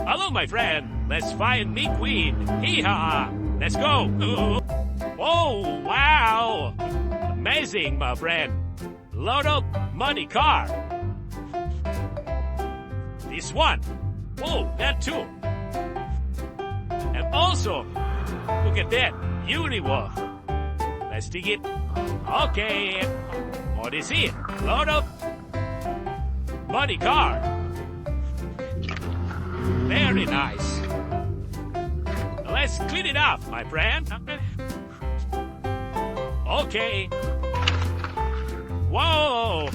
Hello, my friend. Let's find me queen. Hee-haw. Let's go. Oh, wow. Amazing, my friend. Load up money car. This one. Oh, that too. And also, look at that. Beautiful. Let's dig it. Okay. What is it? Load up money car. Very nice. Let's clean it up, my friend. Okay. Whoa!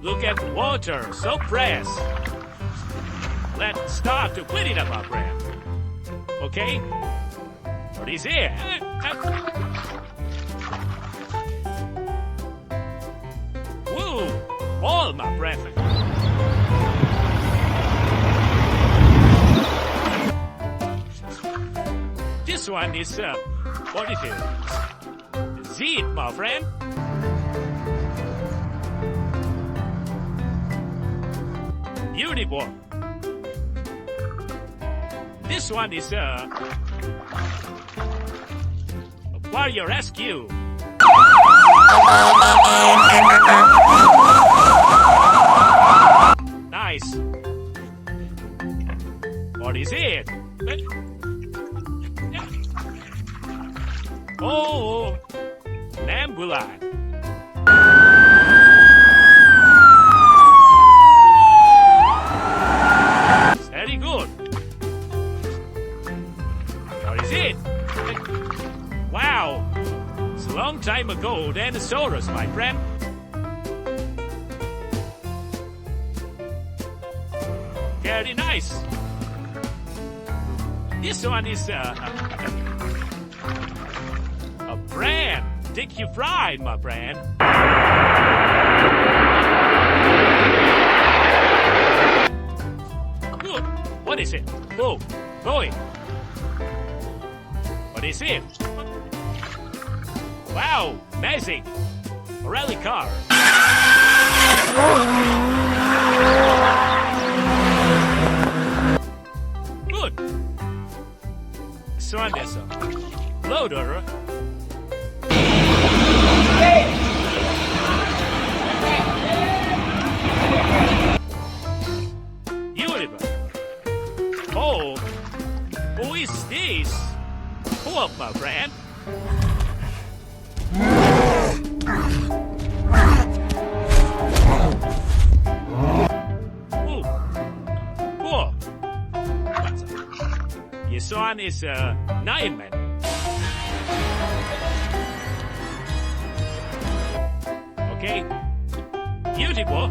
Look at water, so fresh. Let's start to clean it up, my friend. Okay? What is it? Woo! All, my friend. This one is, what is it? Zit, my friend. Beautiful. This one is, Warrior Rescue. Nice. What is it? Oh, an ambulance. Very good. What is it? Wow. It's a long time ago, dinosaurs, my friend. Very nice. This one is a brand. Take you fried, my friend. Good. What is it? Oh, boy. What is it? Wow, amazing. A rally car. Good. This one is a loader. Beautiful. Oh, who is this? Pull up, my friend. Ooh. Cool. This one is a nightmare. Okay. Beautiful.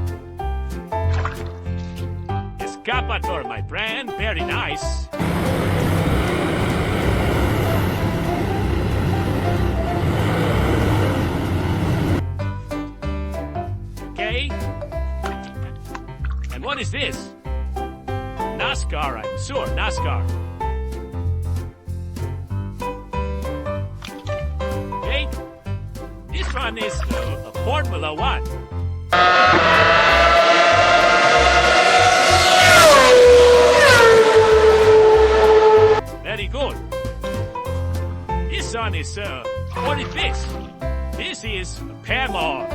Excavator, my friend. Very nice. Okay. And what is this? NASCAR, I'm sure. NASCAR. Okay. This one is a Formula One. Very good. This one is, what is this? This is a camel.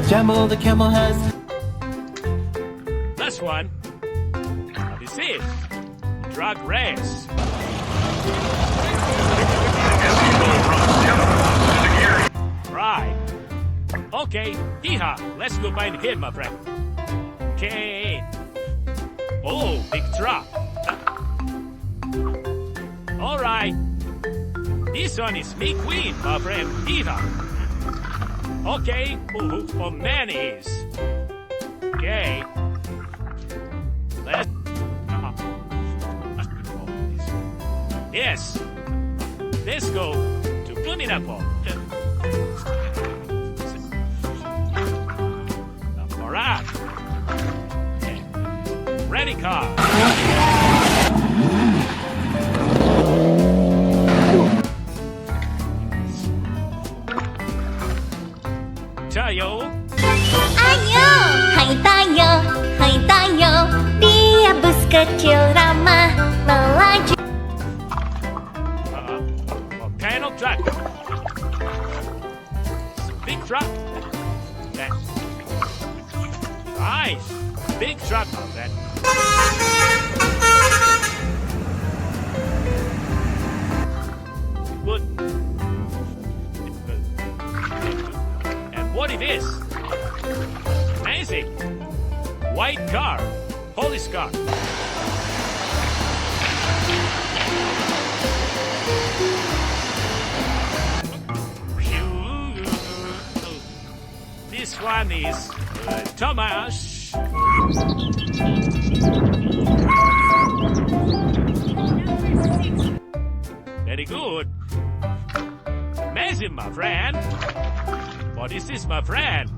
Jambo the camel has. Last one. What is it? Drag race. Right. Okay, hee-haw. Let's go find him, my friend. Okay. Oh, big truck. All right. This one is me queen, my friend. Hee-haw. Okay, for many is. Okay. Let's. Yes. Let's go to Pluminapo. Alright. Ready car. Tayo. 안녕. kecil ramah melaju. Panel truck. Big truck. That. Nice. Big truck. That. Good. And what it is? Amazing. White car. Police car. This one is Thomas. Very good. Amazing, my friend. What is this, my friend?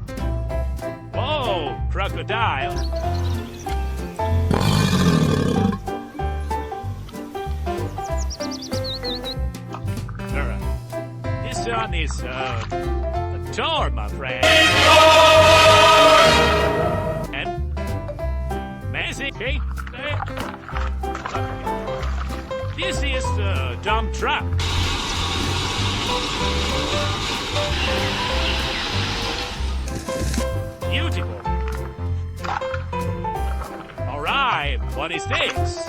Oh, crocodile. This one is a door, my friend. And amazing. Okay. This is the dump truck. Beautiful. All right. What is this?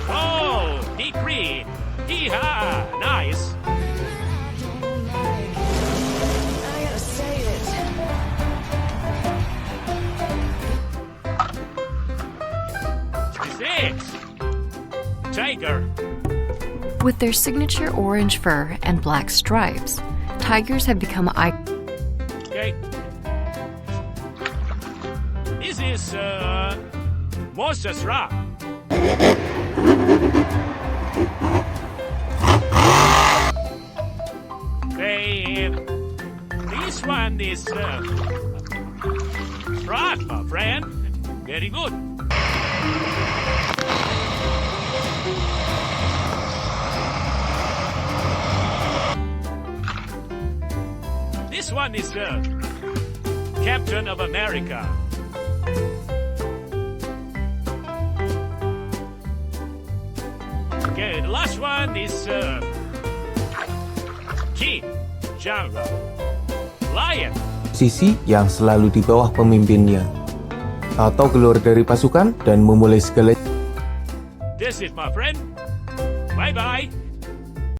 Oh, deep green. Hee-ha! Nice. Tiger. With their signature orange fur and black stripes, tigers have become Okay. This is Monsters Rock. Okay. This one is truck, my friend. Very good. This one is Captain of America. Okay, the last one is King, Jungle, Lion. Sisi yang selalu di bawah pemimpinnya, atau keluar dari pasukan dan memulai segala. This is my friend. Bye-bye.